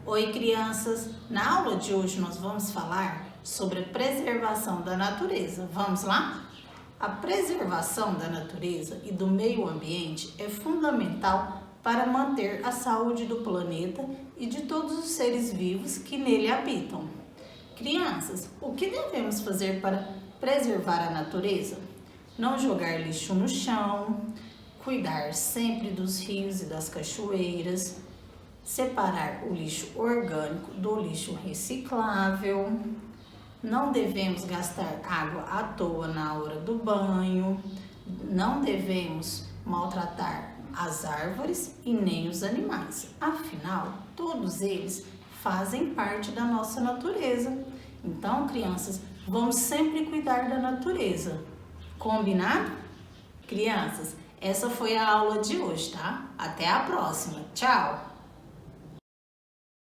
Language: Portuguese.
Oi, crianças! Na aula de hoje nós vamos falar sobre a preservação da natureza. Vamos lá? A preservação da natureza e do meio ambiente é fundamental para manter a saúde do planeta e de todos os seres vivos que nele habitam. Crianças, o que devemos fazer para preservar a natureza? Não jogar lixo no chão, cuidar sempre dos rios e das cachoeiras, separar o lixo orgânico do lixo reciclável, não devemos gastar água à toa na hora do banho, não devemos maltratar as árvores e nem os animais. Afinal, todos eles fazem parte da nossa natureza. Então, crianças, vamos sempre cuidar da natureza. Combinado? Crianças, essa foi a aula de hoje, tá? Até a próxima. Tchau!